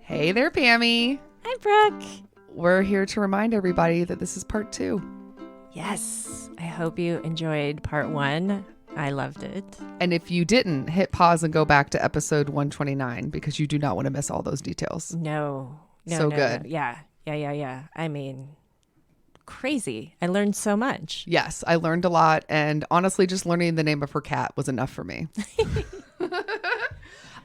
Hey there, Pammy. Hi, Brooke. We're here to remind everybody that this is part 2. Yes, I hope you enjoyed part 1. I loved it. And if you didn't, hit pause and go back to episode 129 because you do not want to miss all those details. No. Good. No. Yeah. I mean, crazy. I learned so much. Yes, I learned a lot. And honestly, just learning the name of her cat was enough for me.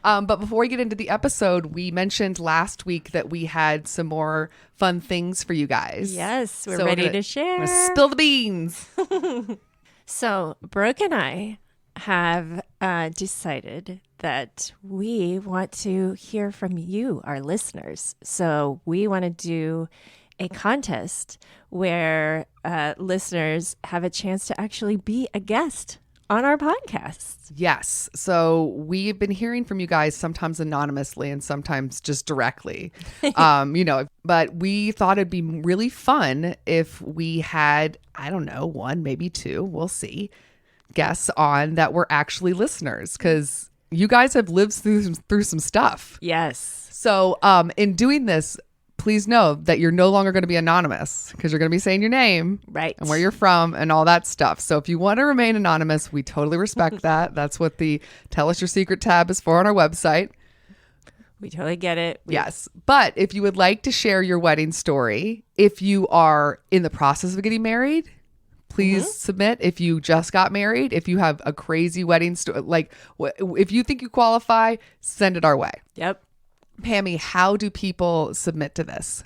But before we get into the episode, we mentioned last week that we had some more fun things for you guys. Yes, we're ready to share. We're gonna spill the beans. So Brooke and I have decided that we want to hear from you, our listeners. So we want to do a contest where listeners have a chance to actually be a guest on our podcast. Yes. So we've been hearing from you guys sometimes anonymously and sometimes just directly, but we thought it'd be really fun if we had, I don't know, 1, maybe 2, we'll see, guests on that were actually listeners because you guys have lived through some stuff. Yes. So in doing this, please know that you're no longer going to be anonymous because you're going to be saying your name, right, and where you're from and all that stuff. So if you want to remain anonymous, we totally respect that. That's what the Tell Us Your Secret tab is for on our website. We totally get it. Yes. But if you would like to share your wedding story, if you are in the process of getting married, please submit. If you just got married, if you have a crazy wedding story, like if you think you qualify, send it our way. Yep. Pammy, how do people submit to this?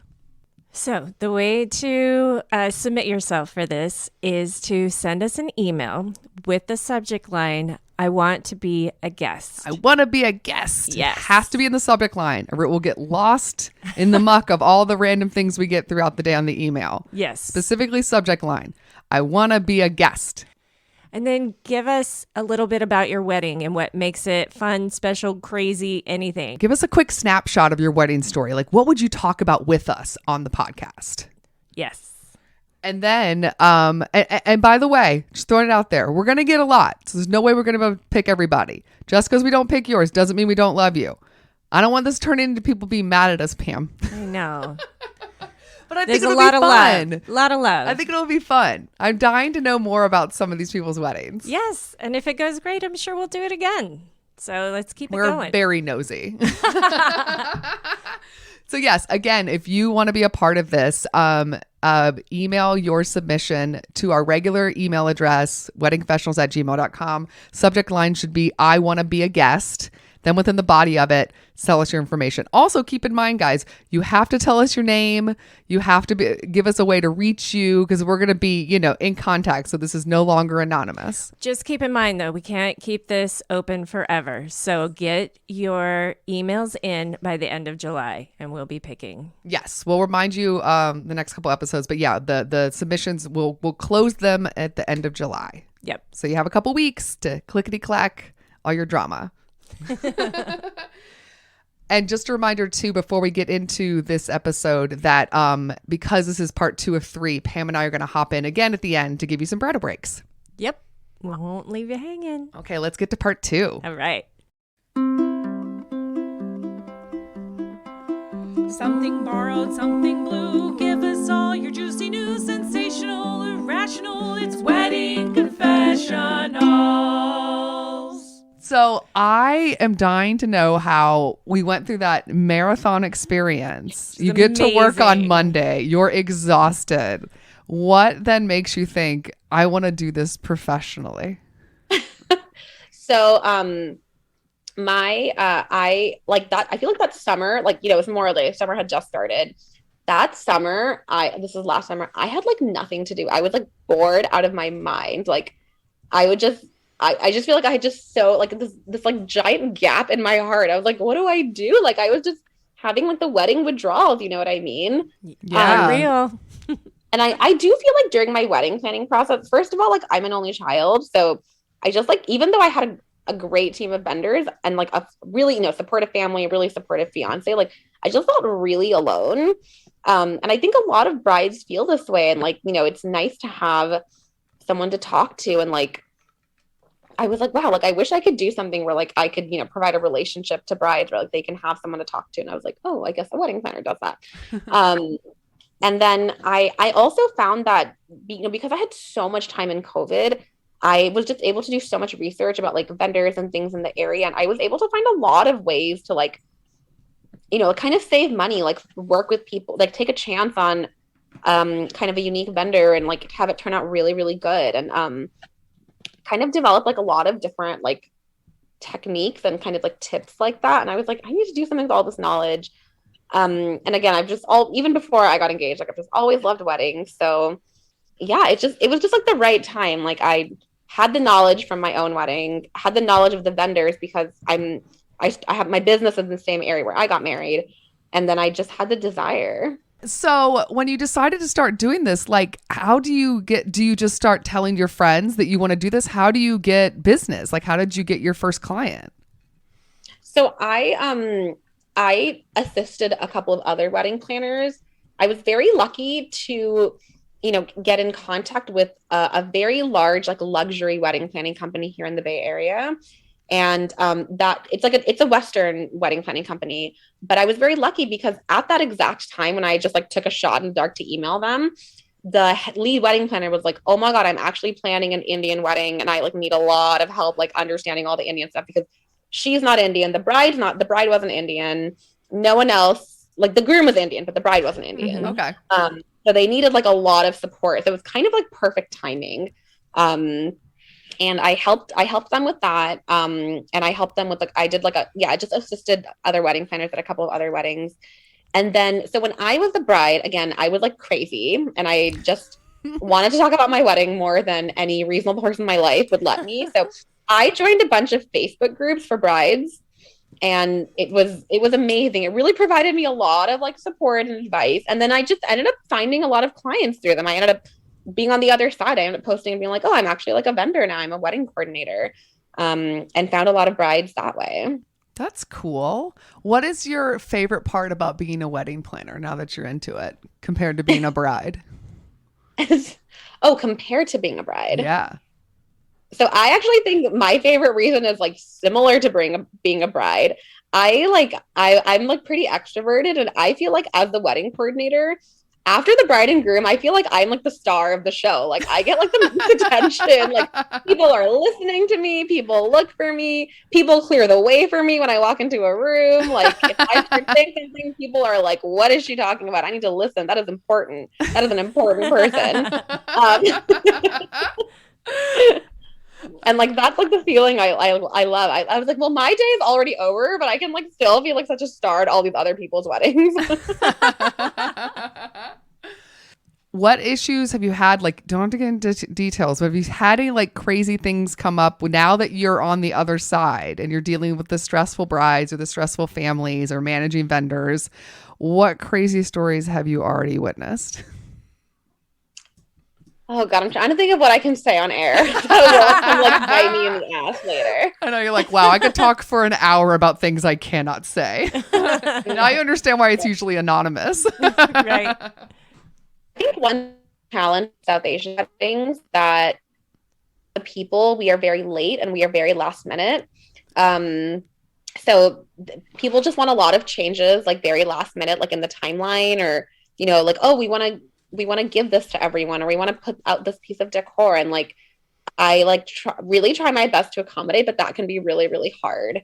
So the way to submit yourself for this is to send us an email with the subject line, I want to be a guest. I want to be a guest. Yes. It has to be in the subject line or it will get lost in the muck of all the random things we get throughout the day on the email. Yes. Specifically subject line, I want to be a guest. And then give us a little bit about your wedding and what makes it fun, special, crazy, anything. Give us a quick snapshot of your wedding story. Like, what would you talk about with us on the podcast? Yes. And then, and by the way, just throwing it out there, we're going to get a lot. So there's no way we're going to pick everybody. Just because we don't pick yours doesn't mean we don't love you. I don't want this to turn into people being mad at us, Pam. I know. But I There's think it'll a lot be of fun. love. A lot of love. I think it'll be fun. I'm dying to know more about some of these people's weddings. Yes. And if it goes great, I'm sure we'll do it again. So let's keep it going. We're very nosy. So yes, again, if you want to be a part of this, email your submission to our regular email address, weddingprofessionals@gmail.com. Subject line should be, I want to be a guest. Then within the body of it, tell us your information. Also, keep in mind, guys, you have to tell us your name. You have to give us a way to reach you because we're going to be, in contact. So this is no longer anonymous. Just keep in mind, though, we can't keep this open forever. So get your emails in by the end of July and we'll be picking. Yes, we'll remind you the next couple episodes. But yeah, the submissions, we'll close them at the end of July. Yep. So you have a couple weeks to clickety-clack all your drama. And just a reminder too, before we get into this episode, that because this is part 2 of 3, Pam and I are going to hop in again at the end to give you some bridal breaks. Yep. Won't leave you hanging. Okay, let's get to part 2. All right. Something borrowed, something blue. Give us all your juicy news, sensational, irrational. It's Wedding Confessionals. So I am dying to know how we went through that marathon experience. You get to work on Monday. You're exhausted. What then makes you think, I want to do this professionally? So, I like that. I feel like that summer, it was Memorial Day. Summer had just started. That summer, this is last summer, I had nothing to do. I was bored out of my mind. I just feel like I had just this giant gap in my heart. I was like, what do I do? I was just having the wedding withdrawals, you know what I mean? Yeah, real. And I do feel like during my wedding planning process, first of all, I'm an only child. So I just even though I had a great team of vendors and a really, supportive family, a really supportive fiance, I just felt really alone. And I think a lot of brides feel this way. And it's nice to have someone to talk to and I was like, wow, like I wish I could do something where like I could, provide a relationship to brides where like they can have someone to talk to. And I was like, oh, I guess a wedding planner does that. Um, and then I also found that, because I had so much time in COVID, I was just able to do so much research about like vendors and things in the area. And I was able to find a lot of ways to like, kind of save money, like work with people, like take a chance on kind of a unique vendor and like have it turn out really, really good. And kind of develop like a lot of different like techniques and kind of like tips like that. And I was like, I need to do something with all this knowledge. And again, even before I got engaged, like I've just always loved weddings. So yeah, it was just like the right time. Like I had the knowledge from my own wedding, had the knowledge of the vendors because I have my business in the same area where I got married. And then I just had the desire. So when you decided to start doing this, like, do you just start telling your friends that you want to do this? How do you get business? Like, how did you get your first client? So I assisted a couple of other wedding planners. I was very lucky to, get in contact with a very large, like luxury wedding planning company here in the Bay Area. And that it's a Western wedding planning company. But I was very lucky because at that exact time when I just like took a shot in the dark to email them, the lead wedding planner was like, oh my God, I'm actually planning an Indian wedding. And I like need a lot of help, like understanding all the Indian stuff because she's not Indian. The bride wasn't Indian. No one else, like the groom was Indian, but the bride wasn't Indian. Mm-hmm. Okay. So they needed like a lot of support. So it was kind of like perfect timing. And I helped them with that. And I helped them with like, I just assisted other wedding planners at a couple of other weddings. And then, so when I was the bride, again, I was like crazy and I just wanted to talk about my wedding more than any reasonable person in my life would let me. So I joined a bunch of Facebook groups for brides and it was amazing. It really provided me a lot of like support and advice. And then I just ended up finding a lot of clients through them. I ended up being on the other side. I ended up posting and being like, oh, I'm actually like a vendor now. I'm a wedding coordinator. And found a lot of brides that way. That's cool. What is your favorite part about being a wedding planner now that you're into it compared to being a bride? Oh, compared to being a bride. Yeah. So I actually think my favorite reason is like similar to being a bride. I'm like pretty extroverted and I feel like as the wedding coordinator, after the bride and groom, I feel like I'm like the star of the show. Like I get like the most attention. Like people are listening to me. People look for me. People clear the way for me when I walk into a room. Like if I start saying something, people are like, "What is she talking about? I need to listen. That is important. That is an important person." And like that's like the feeling I love. I was like, well, my day is already over, but I can like still be like such a star at all these other people's weddings. What issues have you had? Like, don't have to get into details, but have you had any like crazy things come up now that you're on the other side and you're dealing with the stressful brides or the stressful families or managing vendors? What crazy stories have you already witnessed? Oh God, I'm trying to think of what I can say on air. So you'll come like bite me in the ass later. I know you're like, wow, I could talk for an hour about things I cannot say. Now you understand why it's usually anonymous. Right. I think one challenge in South Asian weddings that the people, we are very late and we are very last minute. So people just want a lot of changes, like very last minute, like in the timeline or, like, oh, we want to give this to everyone or we want to put out this piece of decor. And like, I like really try my best to accommodate, but that can be really, really hard.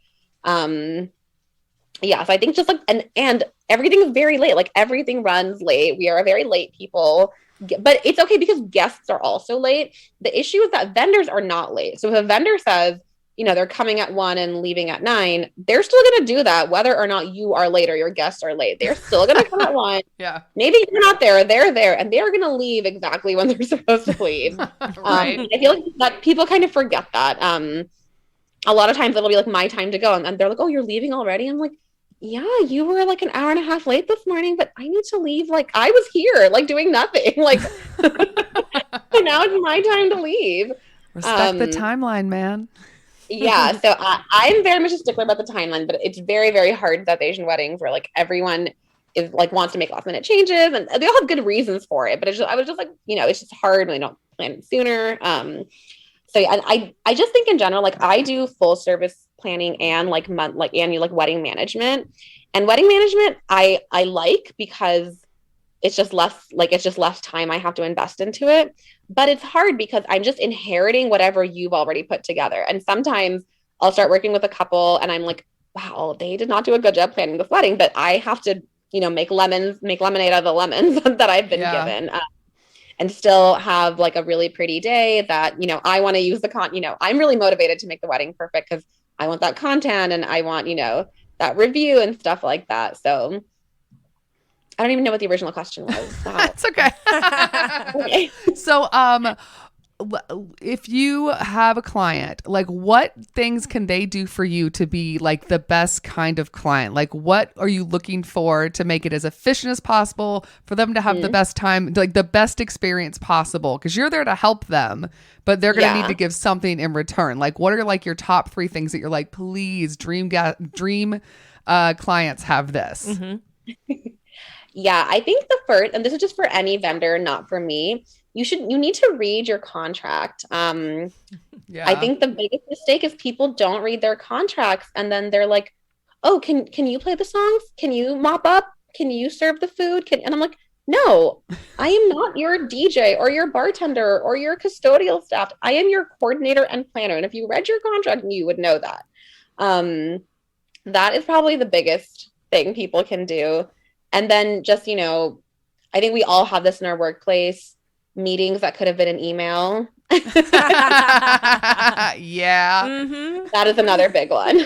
Yeah. So I think just like, and everything is very late. Like everything runs late. We are a very late people, but it's okay because guests are also late. The issue is that vendors are not late. So if a vendor says, they're coming at 1 and leaving at 9, they're still going to do that whether or not you are late or your guests are late. They're still going to come at 1. Yeah. Maybe you're not there, they're there, and they're going to leave exactly when they're supposed to leave. Right. I feel like that people kind of forget that. A lot of times it'll be like my time to go and they're like, oh, you're leaving already? I'm like, yeah, you were like an hour and a half late this morning, but I need to leave. Like I was here, like doing nothing. Like now it's my time to leave. Respect the timeline, man. Yeah, so I'm very much a stickler about the timeline, but it's very, very hard in South Asian weddings where like everyone is like wants to make last minute changes and they all have good reasons for it. But I was just like, it's just hard when they don't plan it sooner. So and I just think in general, like I do full service planning and like annual like wedding management. And wedding management I like because it's just less time I have to invest into it. But it's hard because I'm just inheriting whatever you've already put together. And sometimes I'll start working with a couple and I'm like, wow, they did not do a good job planning this wedding, but I have to, make lemonade out of the lemons that I've been given. And still have like a really pretty day that, I want to use I'm really motivated to make the wedding perfect because I want that content and I want, that review and stuff like that. So I don't even know what the original question was. Wow. That's okay. Okay. So, if you have a client, like what things can they do for you to be like the best kind of client? Like what are you looking for to make it as efficient as possible for them to have the best time, like the best experience possible? Because you're there to help them, but they're going to need to give something in return. Like what are like your top 3 things that you're like, please dream clients have this? Mm-hmm. Yeah, I think the first, and this is just for any vendor, not for me, you need to read your contract. I think the biggest mistake is people don't read their contracts and then they're like, oh, can you play the songs? Can you mop up? Can you serve the food? And I'm like, no, I am not your DJ or your bartender or your custodial staff. I am your coordinator and planner. And if you read your contract, you would know that. That is probably the biggest thing people can do. And then just, I think we all have this in our workplace, meetings that could have been an email. Yeah. Mm-hmm. That is another big one.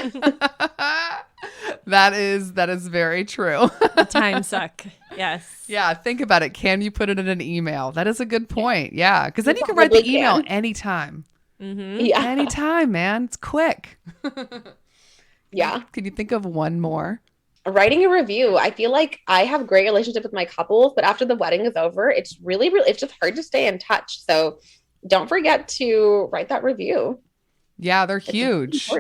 That is very true. The time suck. Yes. Yeah. Think about it. Can you put it in an email? That is a good point. Yeah. Because then you can write the email anytime. Mm-hmm. Yeah. Anytime, man. It's quick. Yeah. Can you think of one more? Writing a review. I feel like I have great relationship with my couples, but after the wedding is over, it's really, it's just hard to stay in touch. So don't forget to write that review. Yeah, they're huge.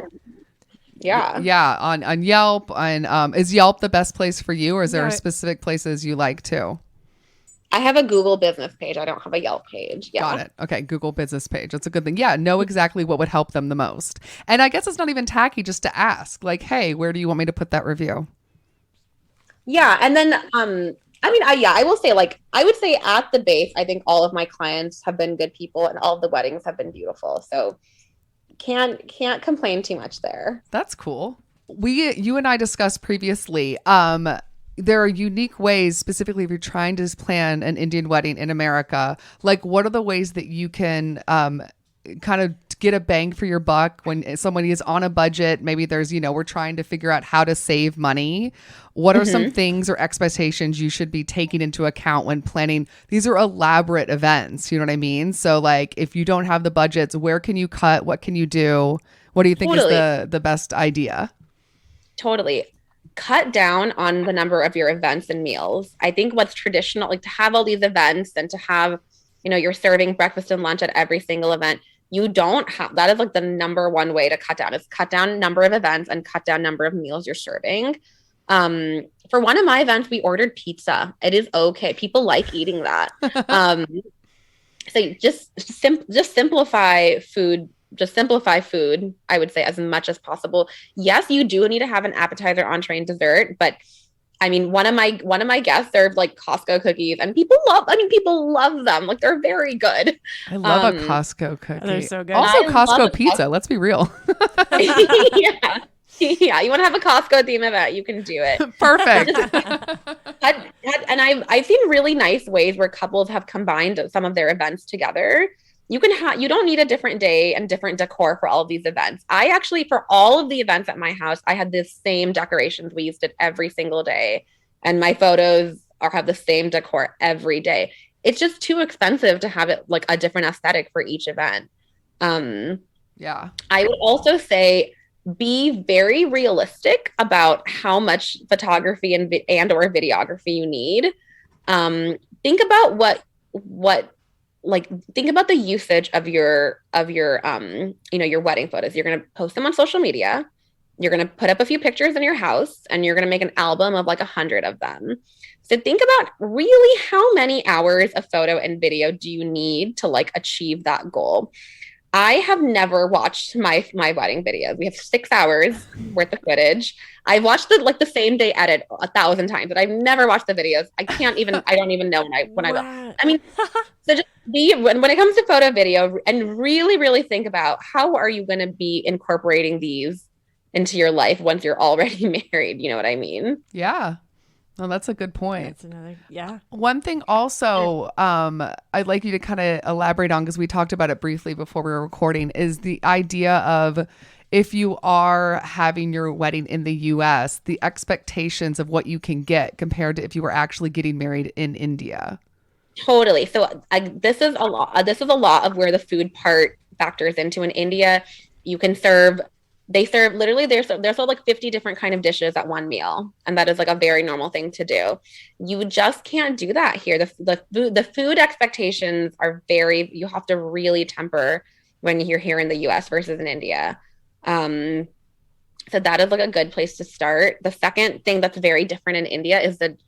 Yeah. Yeah. On Yelp. And is Yelp the best place for you, or is there Yeah. specific places you like too? I have a Google business page. I don't have a Yelp page. Yeah. Got it. Okay. Google business page. That's a good thing. Yeah. Know exactly what would help them the most. And I guess it's not even tacky just to ask like, hey, where do you want me to put that review? Yeah. And then, I will say I would say at the base, I think all of my clients have been good people and all of the weddings have been beautiful. So can't complain too much there. That's cool. You and I discussed previously, there are unique ways, specifically if you're trying to plan an Indian wedding in America, like what are the ways that you can kind of get a bang for your buck when somebody is on a budget? Maybe there's, we're trying to figure out how to save money. What are some things or expectations you should be taking into account when planning? These are elaborate events. You know what I mean? So like if you don't have the budgets, where can you cut? What can you do? What do you think is the best idea? Totally. Cut down on the number of your events and meals. I think what's traditional, like to have all these events and to have, you're serving breakfast and lunch at every single event. You don't have, that is like the number one way to cut down, is cut down number of events and cut down number of meals you're serving. For one of my events, we ordered pizza. It is okay. People like eating that. So just simplify food. Just simplify food, I would say, as much as possible. Yes, you do need to have an appetizer, entree, and dessert, but I mean, one of my guests served like Costco cookies, and people love them. Like they're very good. I love a Costco cookie. They're so good. Also, I Costco love pizza. Let's be real. Yeah. Yeah, you want to have a Costco theme event, you can do it. Perfect. And I've seen really nice ways where couples have combined some of their events together. You don't need a different day and different decor for all of these events. I actually, for all of the events at my house, I had the same decorations. We used it every single day. And my photos have the same decor every day. It's just too expensive to have it like a different aesthetic for each event. Yeah. I would also say be very realistic about how much photography and or videography you need. Think about think about the usage of your your wedding photos. You're going to post them on social media. You're going to put up a few pictures in your house, and you're going to make an album of like 100 of them. So think about really how many hours of photo and video do you need to like achieve that goal. I have never watched my wedding videos. We have 6 hours worth of footage. I've watched the same day edit 1,000 times, but I've never watched the videos. I don't even know when I will. Wow. I mean, so just when it comes to photo video and really, really think about how are you going to be incorporating these into your life once you're already married. You know what I mean? Yeah. Well, that's a good point. That's another, yeah. One thing also I'd like you to kind of elaborate on, because we talked about it briefly before we were recording, is the idea of if you are having your wedding in the US, the expectations of what you can get compared to if you were actually getting married in India. Totally. So this is a lot. This is a lot of where the food part factors into. In India, you can serve. They serve literally. There's like 50 different kind of dishes at one meal, and that is like a very normal thing to do. You just can't do that here. The food expectations are very. You have to really temper when you're here in the U.S. versus in India. So that is like a good place to start. The second thing that's very different in India is the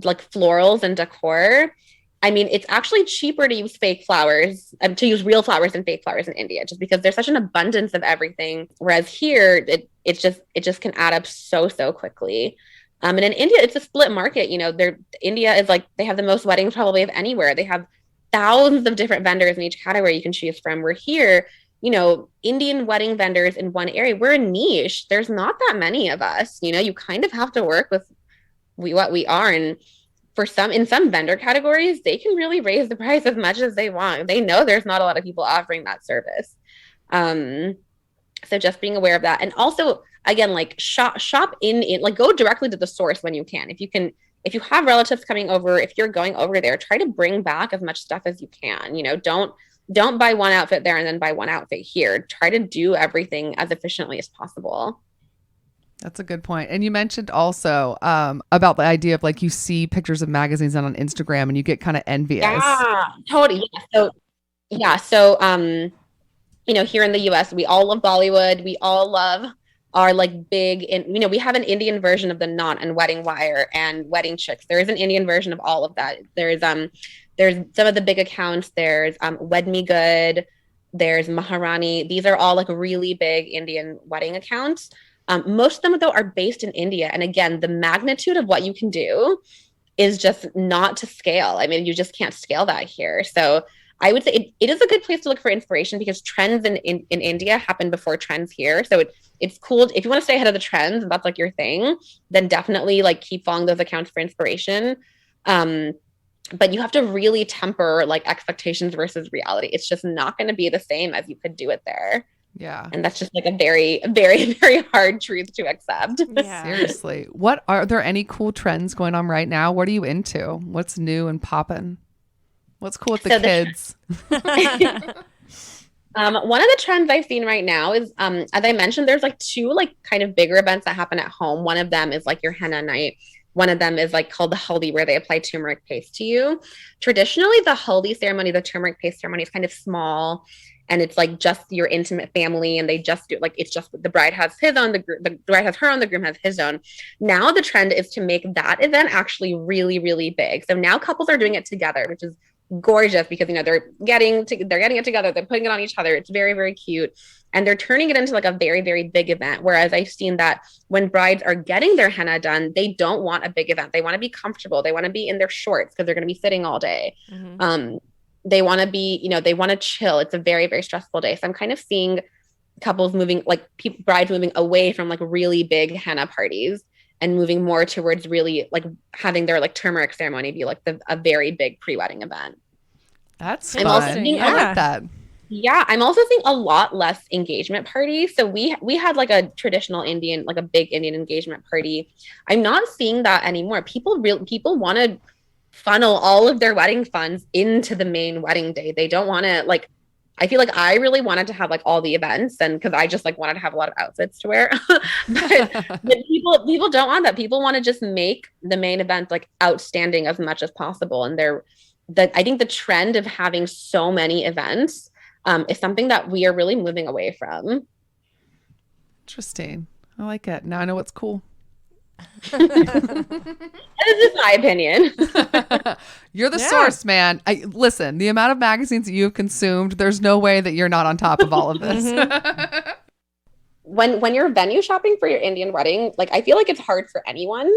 like florals and decor. I mean, it's actually cheaper to use fake flowers, to use real flowers than fake flowers in India, just because there's such an abundance of everything. Whereas here, it just can add up so quickly. And in India, it's a split market. You know, India is like, they have the most weddings probably of anywhere. They have thousands of different vendors in each category you can choose from. We're here, you know, Indian wedding vendors in one area. We're a niche. There's not that many of us. You know, you kind of have to work with what we are. And in some vendor categories, they can really raise the price as much as they want. They know there's not a lot of people offering that service. So just being aware of that. And also, again, like shop in like go directly to the source when you can. If you have relatives coming over, if you're going over there, try to bring back as much stuff as you can. You know, don't buy one outfit there and then buy one outfit here. Try to do everything as efficiently as possible. That's a good point. And you mentioned also about the idea of like you see pictures of magazines on Instagram and you get kind of envious. Yeah, totally. So you know, here in the US, we all love Bollywood. We all love our like we have an Indian version of the Knot and Wedding Wire and Wedding Chicks. There is an Indian version of all of that. There's some of the big accounts. There's Wed Me Good. There's Maharani. These are all like really big Indian wedding accounts. Most of them, though, are based in India. And again, the magnitude of what you can do is just not to scale. I mean, you just can't scale that here. So I would say it is a good place to look for inspiration because trends in India happen before trends here. So it's cool. If you want to stay ahead of the trends and that's like your thing, then definitely like keep following those accounts for inspiration. But you have to really temper like expectations versus reality. It's just not going to be the same as you could do it there. Yeah. And that's just like a very, very, very hard truth to accept. Yeah. Seriously. Are there any cool trends going on right now? What are you into? What's new and popping? What's cool with the kids? One of the trends I've seen right now is, as I mentioned, there's like two like kind of bigger events that happen at home. One of them is like your henna night. One of them is like called the haldi, where they apply turmeric paste to you. Traditionally, the haldi ceremony, the turmeric paste ceremony, is kind of small. And it's like just your intimate family, and they just do like it's just the bride has his own, the bride has her own, the groom has his own. Now the trend is to make that event actually really, really big. So now couples are doing it together, which is gorgeous because you know they're getting it together, they're putting it on each other. It's very, very cute, and they're turning it into like a very, very big event. Whereas I've seen that when brides are getting their henna done, they don't want a big event. They want to be comfortable. They want to be in their shorts because they're going to be sitting all day. Mm-hmm. They want to be, you know, they want to chill. It's a very, very stressful day. So I'm kind of seeing couples moving, like brides moving away from like really big henna parties and moving more towards really like having their like turmeric ceremony be like a very big pre-wedding event. That's fun. I like that. Yeah, I'm also seeing a lot less engagement parties. So we had like a traditional Indian, like a big Indian engagement party. I'm not seeing that anymore. People want to funnel all of their wedding funds into the main wedding day. They don't want to like, I feel like I really wanted to have like all the events, and because I just like wanted to have a lot of outfits to wear. but people don't want that. People want to just make the main event like outstanding as much as possible. And I think the trend of having so many events is something that we are really moving away from. Interesting. I like it. Now I know what's cool. That is just my opinion. You're the Yeah. source, man. Listen, the amount of magazines that you've consumed, there's no way that you're not on top of all of this. When you're venue shopping for your Indian wedding, like I feel like it's hard for anyone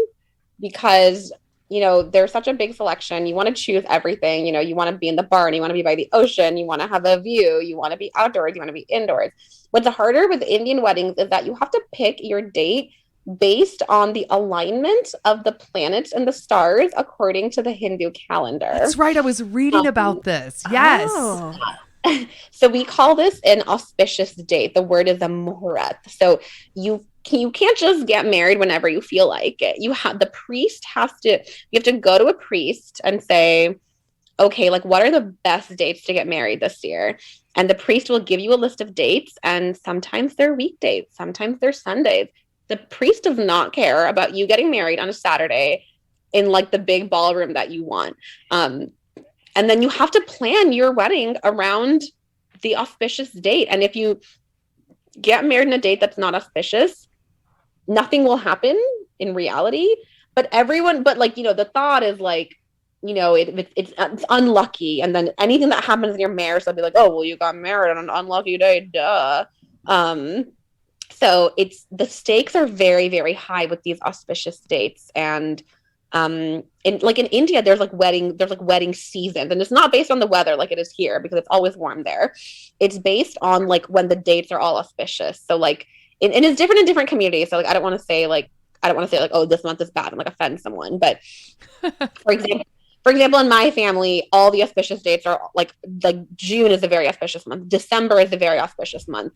because there's such a big selection. You want to choose everything. You want to be in the barn, you want to be by the ocean, you want to have a view, you want to be outdoors, you want to be indoors. What's harder with Indian weddings is that you have to pick your date based on the alignment of the planets and the stars according to the Hindu calendar. That's right. I was reading about this. Yes. Oh. So we call this an auspicious date. The word is a muhurat. So you can't just get married whenever you feel like it. You have to go to a priest and say, okay, like what are the best dates to get married this year? And the priest will give you a list of dates, and sometimes they're weekdays, sometimes they're Sundays. The priest does not care about you getting married on a Saturday in like the big ballroom that you want. And then you have to plan your wedding around the auspicious date. And if you get married in a date that's not auspicious, nothing will happen in reality. But the thought is like, it's unlucky. And then anything that happens in your marriage, they'll be like, oh, well, you got married on an unlucky day, duh. So the stakes are very, very high with these auspicious dates. And in India, there's wedding seasons, and it's not based on the weather like it is here because it's always warm there. It's based on like when the dates are all auspicious. So like, and it's different in different communities. So like, I don't want to say like, oh, this month is bad and like offend someone. But for example, in my family, all the auspicious dates are like June is a very auspicious month. December is a very auspicious month.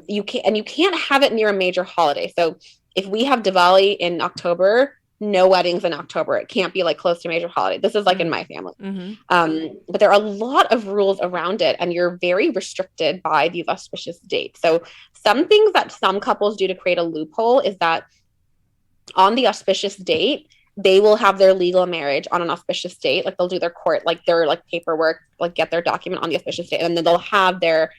You can't have it near a major holiday. So if we have Diwali in October, no weddings in October. It can't be like close to a major holiday. This is like in my family. Mm-hmm. But there are a lot of rules around it, and you're very restricted by these auspicious dates. So some things that some couples do to create a loophole is that on the auspicious date, they will have their legal marriage on an auspicious date. Like they'll do their court, like their like paperwork, like get their document on the auspicious date, and then they'll have their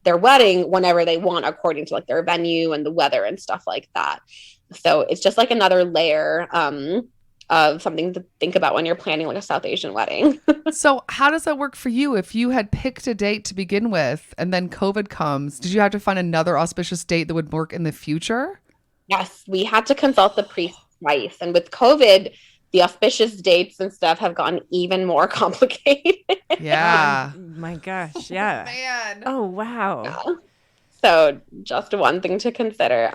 wedding whenever they want according to like their venue and the weather and stuff like that. So it's just like another layer of something to think about when you're planning like a South Asian wedding. So how does that work for you? If you had picked a date to begin with and then COVID comes, did you have to find another auspicious date that would work in the future? Yes, we had to consult the priest twice. And with COVID, the auspicious dates and stuff have gotten even more complicated. Yeah. Oh my gosh. Yeah. Man. Oh, wow. Yeah. So just one thing to consider.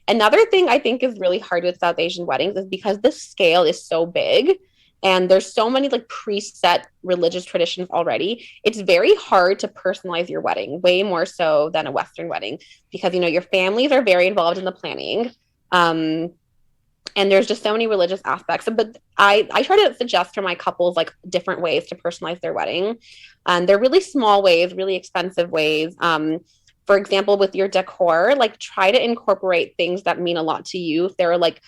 Another thing I think is really hard with South Asian weddings is because the scale is so big and there's so many like preset religious traditions already. It's very hard to personalize your wedding, way more so than a Western wedding, because, your families are very involved in the planning. And there's just so many religious aspects. But I try to suggest for my couples like different ways to personalize their wedding. They're really small ways, really expensive ways. For example, with your decor, like try to incorporate things that mean a lot to you. If there are like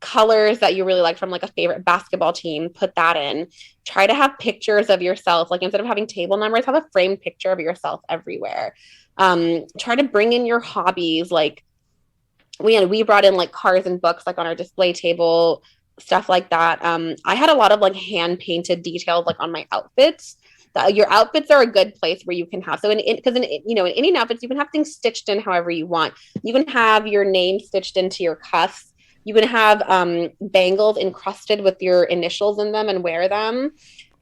colors that you really like from like a favorite basketball team, put that in. Try to have pictures of yourself. Like instead of having table numbers, have a framed picture of yourself everywhere. Try to bring in your hobbies. Like we brought in like cars and books like on our display table, stuff like that. I had a lot of like hand painted details like on my outfits. Your outfits are a good place where you can have, so in Indian outfits, you can have things stitched in however you want. You can have your name stitched into your cuffs. You can have bangles encrusted with your initials in them and wear them.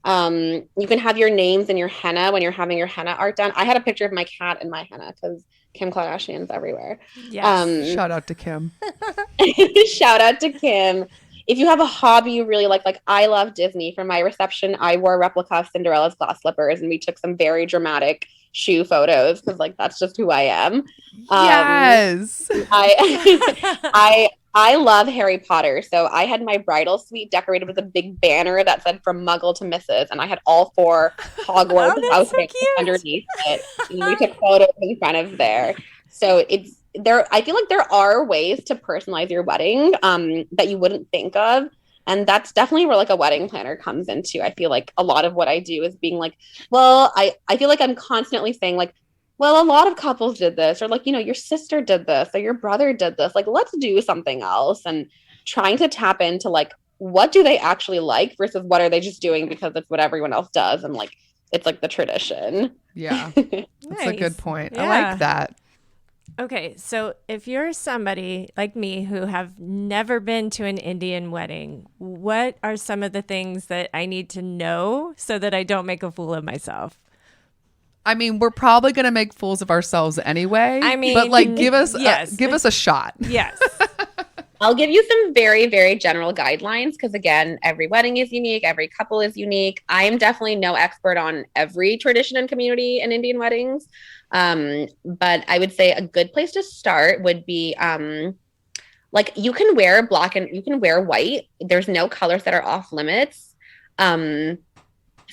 You can have your names in your henna when you're having your henna art done. I had a picture of my cat in my henna because Kim Kardashian's everywhere. Yes. Shout out to Kim. Shout out to Kim. If you have a hobby you really like I love Disney. For my reception, I wore a replica of Cinderella's glass slippers, and we took some very dramatic shoe photos because like that's just who I am. Yes. I love Harry Potter, so I had my bridal suite decorated with a big banner that said "From Muggle to Mrs." and I had all 4 Hogwarts outfits underneath it. And we took photos in front of there. So it's there. I feel like there are ways to personalize your wedding that you wouldn't think of. And that's definitely where like a wedding planner comes into. I feel like a lot of what I do is being like, well, I feel like I'm constantly saying like, well, a lot of couples did this, or like, your sister did this, or your brother did this. Like, let's do something else. And trying to tap into like, what do they actually like versus what are they just doing because it's what everyone else does. And like, it's like the tradition. Yeah. That's a good point. I like that. Okay, so if you're somebody like me who have never been to an Indian wedding, what are some of the things that I need to know so that I don't make a fool of myself? I mean, we're probably going to make fools of ourselves anyway. I mean, but like give us yes. give us a shot. Yes. I'll give you some very, very general guidelines because, again, every wedding is unique. Every couple is unique. I am definitely no expert on every tradition and community in Indian weddings. But I would say a good place to start would be like you can wear black and you can wear white. There's no colors that are off limits. So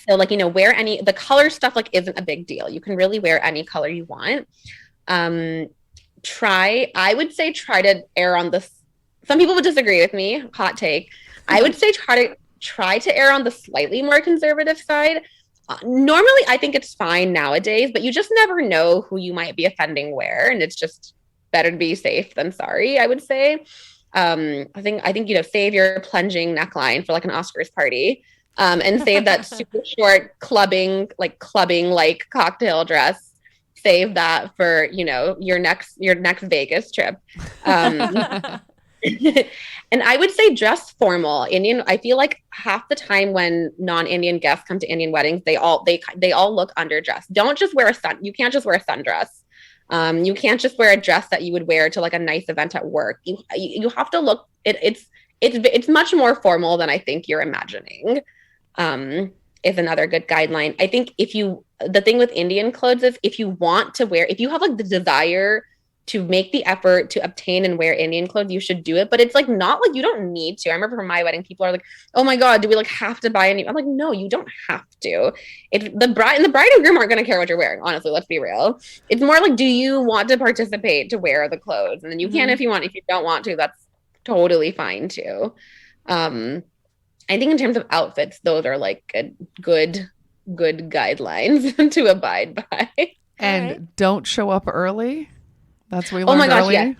like, wear the color stuff like isn't a big deal. You can really wear any color you want. I would say try to err on the some people would disagree with me. Hot take. I would say try to err on the slightly more conservative side. Normally, I think it's fine nowadays, but you just never know who you might be offending where, and it's just better to be safe than sorry, I would say. I think save your plunging neckline for like an Oscars party, and save that super short clubbing like cocktail dress. Save that for your next Vegas trip. And I would say dress formal. Indian, I feel like half the time when non-Indian guests come to Indian weddings, they all look underdressed. You can't just wear a sundress. You can't just wear a dress that you would wear to like a nice event at work. You have to look, it's much more formal than I think you're imagining. Is another good guideline. I think the thing with Indian clothes is if you have like the desire to make the effort to obtain and wear Indian clothes, you should do it. But it's like not like you don't need to. I remember for my wedding, people are like, "Oh my God, do we like have to buy any?" I'm like, "No, you don't have to." If the bride and groom aren't going to care what you're wearing, honestly, let's be real. It's more like, do you want to participate to wear the clothes? And then you can if you want. If you don't want to, that's totally fine too. I think in terms of outfits, those are like good guidelines to abide by. And don't show up early. That's what we Oh learned my gosh, earlier.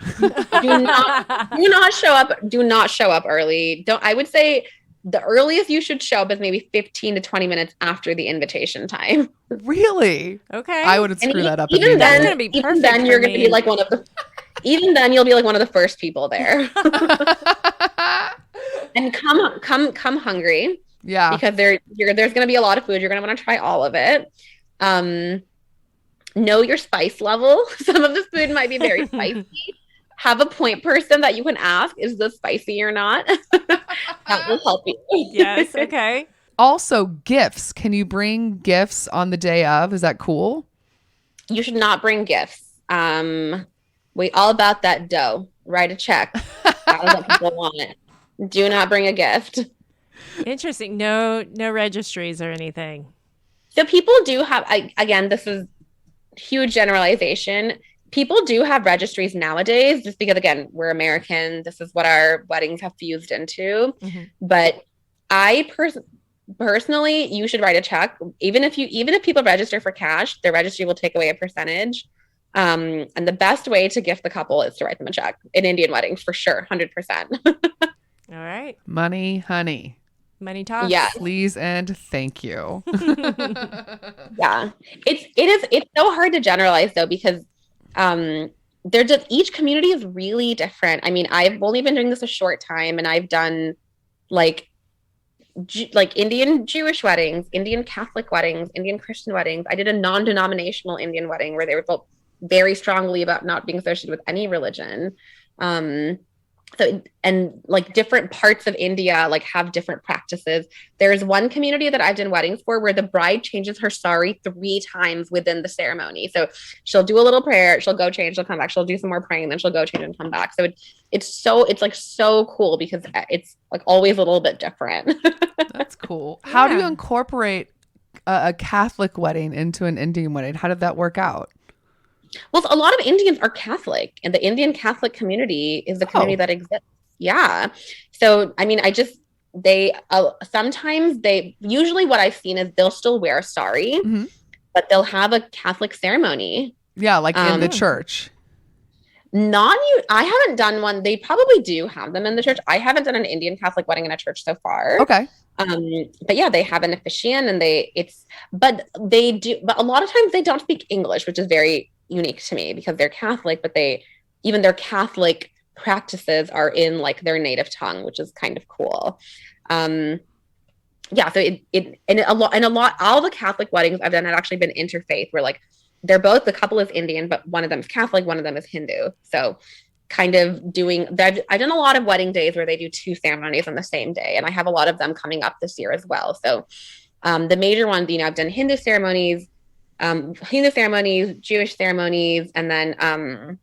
Yeah. Do not show up. Do not show up early. I would say the earliest you should show up is maybe 15 to 20 minutes after the invitation time. Really? Okay. I would screw that up. Even then, gonna be perfect even then you're going to be like even then you'll be like one of the first people there. And come hungry. Yeah. Because there's going to be a lot of food. You're going to want to try all of it. Know your spice level. Some of the food might be very spicy. Have a point person that you can ask, is this spicy or not? That will help you. Yes. Okay. Also, gifts. Can you bring gifts on the day of? Is that cool? You should not bring gifts. We all about that dough. Write a check. That is what people want. Do not bring a gift. Interesting. No registries or anything. So people do have, again, this is huge generalization. People do have registries nowadays just because, again, we're American. This is what our weddings have fused into. Mm-hmm. But I personally, you should write a check. Even if people register for cash, their registry will take away a percentage. And the best way to gift the couple is to write them a check in Indian weddings for sure, 100%. All right. Money, honey. Money talks. Yeah. Please and thank you. Yeah. It's so hard to generalize though, because they're just, each community is really different. I mean, I've only been doing this a short time, and I've done like Indian Jewish weddings, Indian Catholic weddings, Indian Christian weddings. I did a non-denominational Indian wedding where they were both very strongly about not being associated with any religion. So, and like different parts of India like have different practices. There's one community that I've done weddings for where the bride changes her sari 3 times within the ceremony. So she'll do a little prayer, she'll go change, she'll come back, she'll do some more praying, and then she'll go change and come back. So it's like so cool because it's like always a little bit different. That's cool. How do you incorporate a Catholic wedding into an Indian wedding? How did that work out? Well, a lot of Indians are Catholic, and the Indian Catholic community is the community that exists. Yeah. So, I mean, usually what I've seen is they'll still wear a sari, but they'll have a Catholic ceremony. Yeah. Like in the church. I haven't done one. They probably do have them in the church. I haven't done an Indian Catholic wedding in a church so far. Okay. But yeah, they have an officiant, and but a lot of times they don't speak English, which is very unique to me because they're Catholic, but even their Catholic practices are in like their native tongue, which is kind of cool. Yeah, so all the Catholic weddings I've done had actually been interfaith, where like the couple is Indian, but one of them is Catholic, one of them is Hindu. So kind of I've done a lot of wedding days where they do 2 ceremonies on the same day, and I have a lot of them coming up this year as well. So the major ones, I've done Hindu ceremonies, Jewish ceremonies, and then I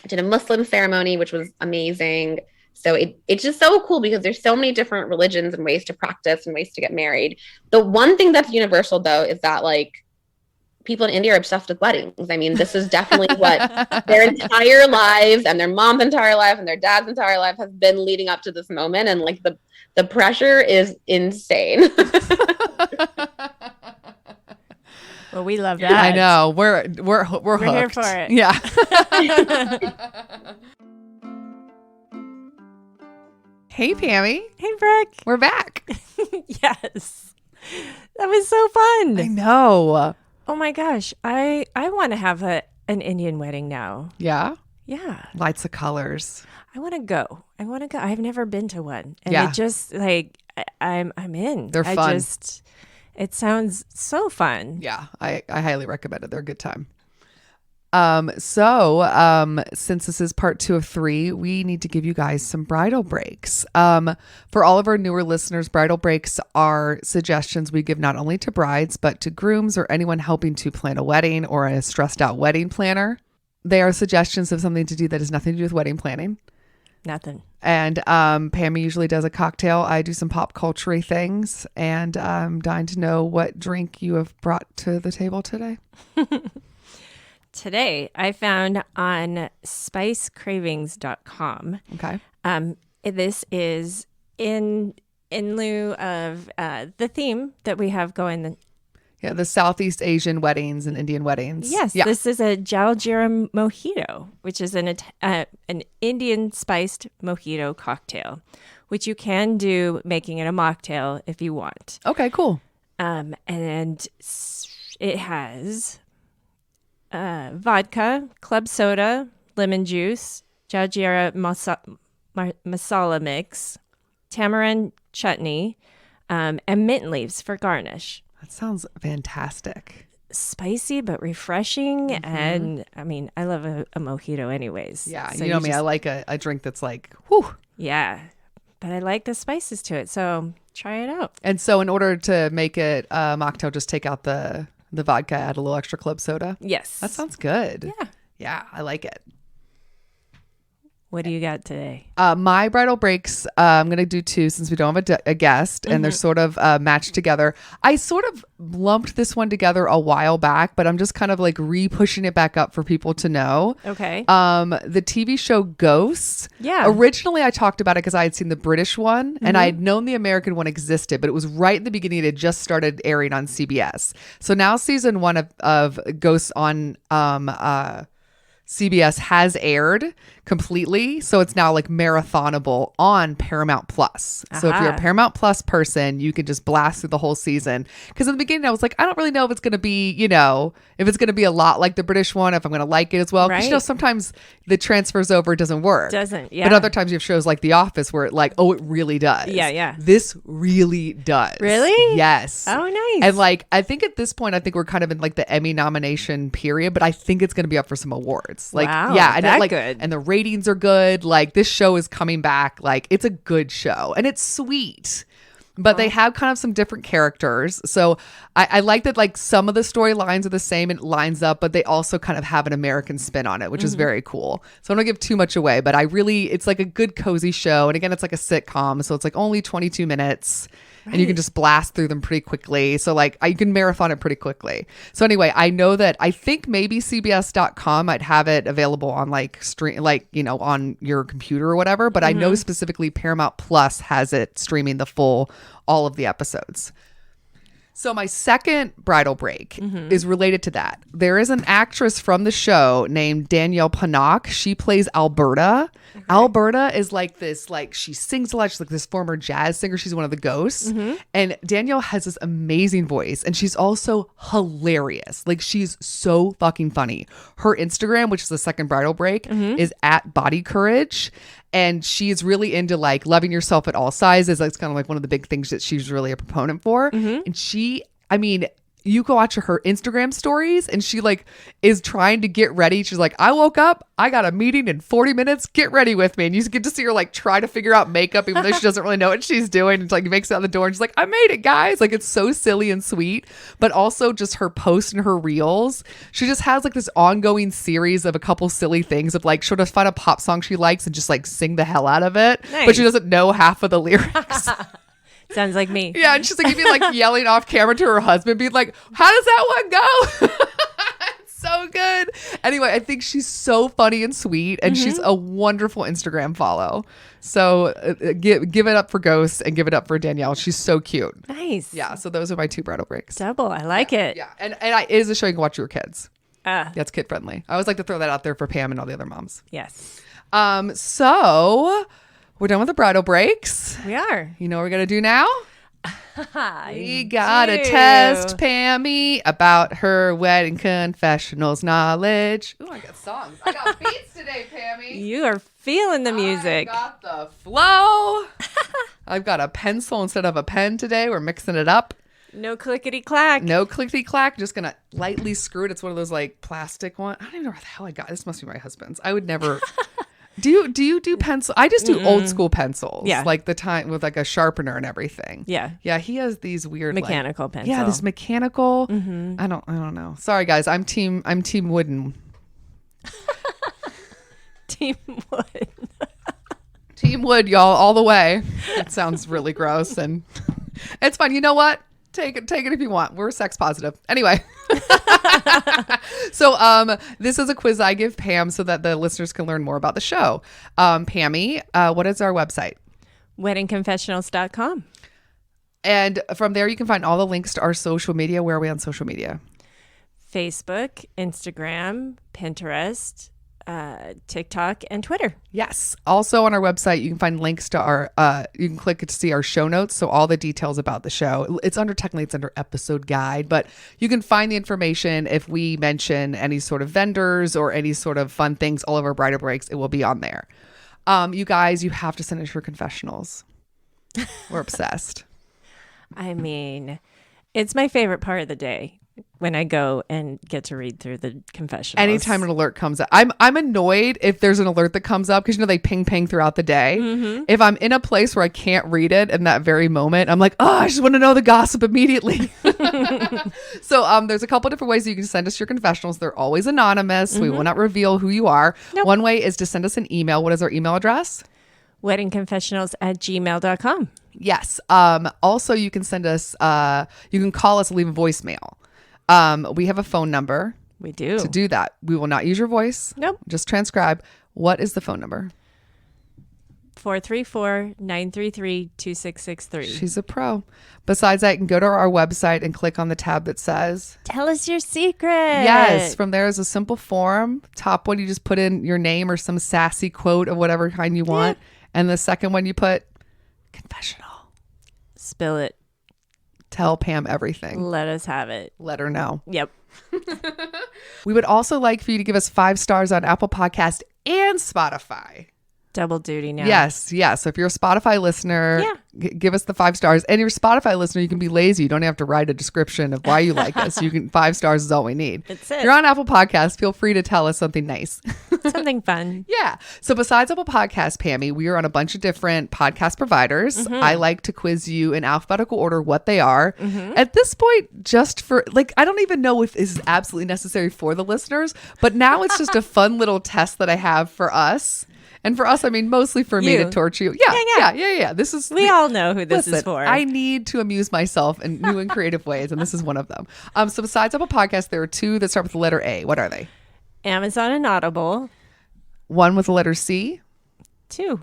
did a Muslim ceremony, which was amazing. So it's just so cool because there's so many different religions and ways to practice and ways to get married. The one thing that's universal, though, is that like people in India are obsessed with weddings. I mean, this is definitely what their entire lives and their mom's entire life and their dad's entire life has been leading up to this moment. And like the pressure is insane. Well, we love that. I know. We're hooked. Here for it. Yeah. Hey, Pammy. Hey, Brooke. We're back. Yes. That was so fun. I know. Oh my gosh. I want to have an Indian wedding now. Yeah. Yeah. Lights of colors. I want to go. I've never been to one. And Yeah. it just like I'm in. They're fun. It sounds so fun. Yeah. I highly recommend it. They're a good time. Since this is part 2 of 3, we need to give you guys some bridal breaks. For all of our newer listeners, bridal breaks are suggestions we give not only to brides, but to grooms or anyone helping to plan a wedding or a stressed out wedding planner. They are suggestions of something to do that has nothing to do with wedding planning. Nothing. And Pammy usually does a cocktail. I do some pop culture things, and I'm dying to know what drink you have brought to the table today. Today, I found on spicecravings.com. Okay. This is in lieu of the theme that we have going. Yeah, the Southeast Asian weddings and Indian weddings. Yes, yeah. This is a Jal Jeera Mojito, which is an Indian spiced mojito cocktail, which you can do making it a mocktail if you want. Okay, cool. And it has vodka, club soda, lemon juice, Jal Jeera masala mix, tamarind chutney, and mint leaves for garnish. That sounds fantastic. Spicy but refreshing, and I mean, I love a mojito anyways. Yeah, so you know me, I like a drink that's like, whew. Yeah, but I like the spices to it, so try it out. And so in order to make it a mocktail, just take out the vodka, add a little extra club soda. Yes. That sounds good. Yeah. Yeah, I like it. What do you got today? My bridal breaks, I'm going to do 2 since we don't have a guest, and they're sort of matched together. I sort of lumped this one together a while back, but I'm just kind of like re-pushing it back up for people to know. Okay. The TV show Ghosts. Yeah. Originally, I talked about it because I had seen the British one, and I had known the American one existed, but it was right in the beginning. It had just started airing on CBS. So now season 1 of Ghosts on CBS has aired completely. So it's now like marathonable on Paramount Plus. So if you're a Paramount Plus person, you can just blast through the whole season. Because in the beginning, I was like, I don't really know if it's going to be, if it's going to be a lot like the British one, if I'm going to like it as well. Because, sometimes the transfers over doesn't work. Yeah. But other times you have shows like The Office where it really does. Yeah. This really does. Really? Yes. Oh, nice. And I think at this point, we're kind of in like the Emmy nomination period, but I think it's going to be up for some awards. Wow, yeah. And that good. And the ratings are good. This show is coming back. It's a good show and it's sweet. But they have kind of some different characters. So I like that some of the storylines are the same and it lines up, but they also kind of have an American spin on it, which is very cool. So I don't give too much away, but it's like a good cozy show. And again, it's like a sitcom. So it's only 22 minutes. And you can just blast through them pretty quickly. So you can marathon it pretty quickly. So anyway, I know that I think maybe CBS.com might have it available on on your computer or whatever. But I know specifically Paramount Plus has it streaming all of the episodes. So my second bridal break is related to that. There is an actress from the show named Danielle Pinnock. She plays Alberta. Okay. Alberta is like this, like she sings a lot. She's like this former jazz singer. She's one of the ghosts. And Danielle has this amazing voice, and she's also hilarious. Like she's so fucking funny. Her Instagram, which is the second bridal break, is at Body Courage. And she's really into like loving yourself at all sizes. That's kind of like one of the big things that she's really a proponent for. And you go watch her Instagram stories and she like is trying to get ready. She's like, I woke up, I got a meeting in 40 minutes, get ready with me. And you get to see her like try to figure out makeup, even though she doesn't really know what she's doing. It's like makes it out the door and she's like, I made it, guys. Like it's so silly and sweet, but also just her posts and her reels. She just has like this ongoing series of a couple silly things of like, she'll just find a pop song she likes and just like sing the hell out of it. Nice. But she doesn't know half of the lyrics. Sounds like me. Yeah, and she's like even like yelling off camera to her husband, being like, how does that one go? It's so good. Anyway, I think she's so funny and sweet, and she's a wonderful Instagram follow. So give it up for Ghost and give it up for Danielle. She's so cute. Nice. Yeah, so those are my two bridal breaks. Double. I like it. Yeah, and it is a show you can watch with your kids. Yeah, it's kid friendly. I always like to throw that out there for Pam and all the other moms. Yes. So we're done with the bridal breaks. We are. You know what we're going to do now? We got to test Pammy about her wedding confessionals knowledge. Ooh, I got songs. I got beats today, Pammy. You are feeling the music. I got the flow. I've got a pencil instead of a pen today. We're mixing it up. No clickety clack. No clickety clack. Just going to lightly screw it. It's one of those like plastic ones. I don't even know where the hell I got. This must be my husband's. I would never... Do you do pencil? I just do old school pencils. Yeah. Like the time with like a sharpener and everything. Yeah. Yeah. He has these weird mechanical pencil. Yeah, this mechanical. I don't know. Sorry guys. I'm team wooden. Team wood. Team wood, y'all, all the way. It sounds really gross and it's fine. You know what? Take it if you want. We're sex positive. Anyway. So this is a quiz I give Pam so that the listeners can learn more about the show. Pammy, what is our website? Weddingconfessionals.com. And from there you can find all the links to our social media. Where are we on social media? Facebook, Instagram, Pinterest, TikTok, and Twitter. Yes. Also on our website, you can find links to our, you can click to see our show notes. So all the details about the show, it's under episode guide, but you can find the information if we mention any sort of vendors or any sort of fun things, all of our bridal breaks, it will be on there. You guys, you have to send us your confessionals. We're obsessed. I mean, it's my favorite part of the day. When I go and get to read through the confessionals. Anytime an alert comes up. I'm annoyed if there's an alert that comes up because, you know, they ping throughout the day. If I'm in a place where I can't read it in that very moment, I'm like, oh, I just want to know the gossip immediately. So there's a couple different ways that you can send us your confessionals. They're always anonymous. We will not reveal who you are. Nope. One way is to send us an email. What is our email address? weddingconfessionals@gmail.com. Yes. Also, you can send us, you can call us, leave a voicemail. We have a phone number. We do. To do that. We will not use your voice. Nope. Just transcribe. What is the phone number? 434-933-2663. She's a pro. Besides that, you can go to our website and click on the tab that says Tell us your secret. Yes. From there is a simple form. Top one, you just put in your name or some sassy quote of whatever kind you want. Yeah. And the second one, you put confessional. Spill it. Tell Pam everything. Let us have it. Let her know. Yep. We would also like for you to give us 5 stars on Apple Podcast and Spotify. Double duty now. Yes. So if you're a Spotify listener, give us the 5 stars. And you're a Spotify listener, you can be lazy. You don't have to write a description of why you like us. You can 5 stars is all we need. That's it. If you're on Apple Podcasts, feel free to tell us something nice. Something fun. Yeah. So besides Apple Podcasts, Pammy, we are on a bunch of different podcast providers. I like to quiz you in alphabetical order what they are. At this point, just for like, I don't even know if this is absolutely necessary for the listeners, but now it's just a fun little test that I have for us. And for us, I mean, mostly for me to torture you. Yeah. This is we all know who this is for. I need to amuse myself in new and creative ways, and this is one of them. So besides Apple Podcasts, there are 2 that start with the letter A. What are they? Amazon and Audible. 1 with the letter C. 2.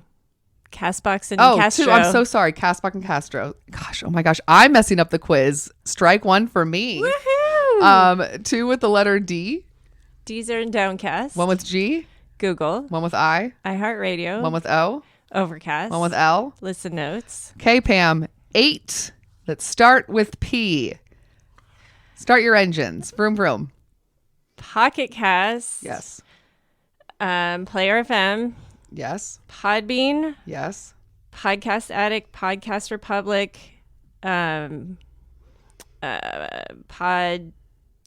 Castbox and Oh, Castro. two. I'm so sorry. Castbox and Castro. Gosh, oh my gosh. I'm messing up the quiz. Strike one for me. Woohoo! 2 with the letter D. Deezer and Downcast. 1 with G. Google. 1 with I. iHeartRadio. 1 with O. Overcast. 1 with L. Listen Notes. Okay, Pam. 8 that start with P. Start your engines. Vroom, vroom. Pocket Cast. Yes. Player FM. Yes. Podbean. Yes. Podcast Addict. Podcast Republic. Pod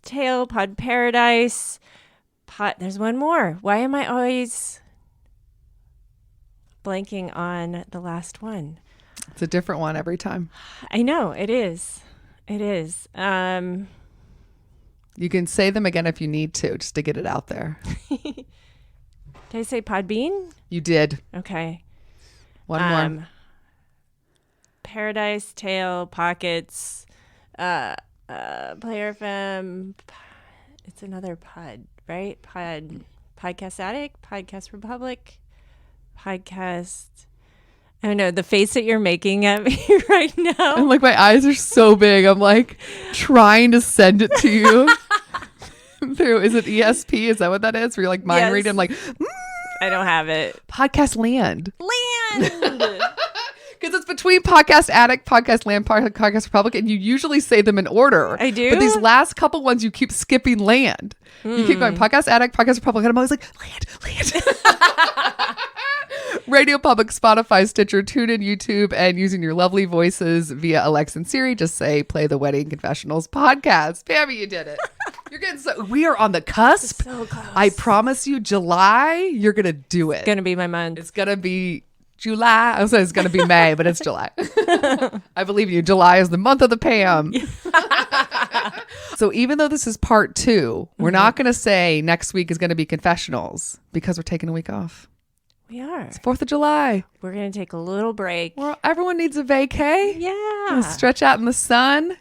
Tail. Pod Paradise. There's one more. Why am I always blanking on the last one? It's a different one every time. I know it is. It is. You can say them again if you need to, just to get it out there. Did I say Podbean? You did. Okay. One more. Paradise, Tail, Pockets, Player FM. It's another pod, right? Podcast Addict, Podcast Republic, Podcast. I don't know, the face that you're making at me right now. I'm like, my eyes are so big. I'm like trying to send it to you through, is it ESP? Is that what that is? Where you're like mind Yes. reading? I'm like, I don't have it. Podcast Land. Land. Because it's between Podcast Addict, Podcast Land, Podcast Republic, and you usually say them in order. I do? But these last couple ones, you keep skipping Land. You keep going Podcast Addict, Podcast Republic, and I'm always like, Land. Radio Public, Spotify, Stitcher, TuneIn, YouTube, and using your lovely voices via Alexa and Siri, just say, play the Wedding Confessionals podcast. Pammy, you did it. You're getting we are on the cusp. So close. I promise you, July, you're going to do it. It's going to be my month. It's going to be July. I was saying it's going to be May, but it's July. I believe you. July is the month of the Pam. So even though this is part 2, we're not going to say next week is going to be confessionals because we're taking a week off. We are. It's 4th of July. We're going to take a little break. Well, everyone needs a vacay. Yeah. Stretch out in the sun.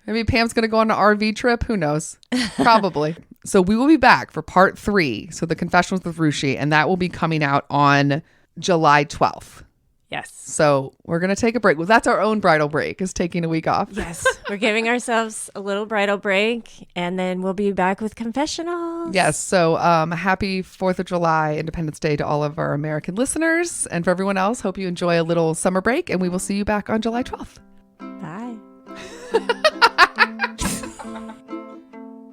Maybe Pam's going to go on an RV trip. Who knows? Probably. So we will be back for part 3. So the confessionals with Ruchi, and that will be coming out on July 12th. Yes. So we're going to take a break. Well, that's our own bridal break, is taking a week off. Yes. We're giving ourselves a little bridal break, and then we'll be back with confessionals. Yes. So happy 4th of July, Independence Day to all of our American listeners. And for everyone else, hope you enjoy a little summer break, and we will see you back on July 12th. Bye.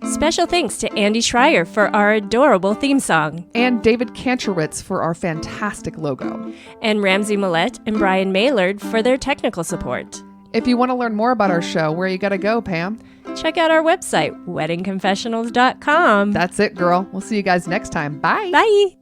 Special thanks to Andy Schreier for our adorable theme song, And David Kantrowitz for our fantastic logo. and Ramsey Millette and Brian Maylard for their technical support. If you want to learn more about our show, where you got to go, Pam? Check out our website, weddingconfessionals.com. That's it, girl. We'll see you guys next time. Bye. Bye.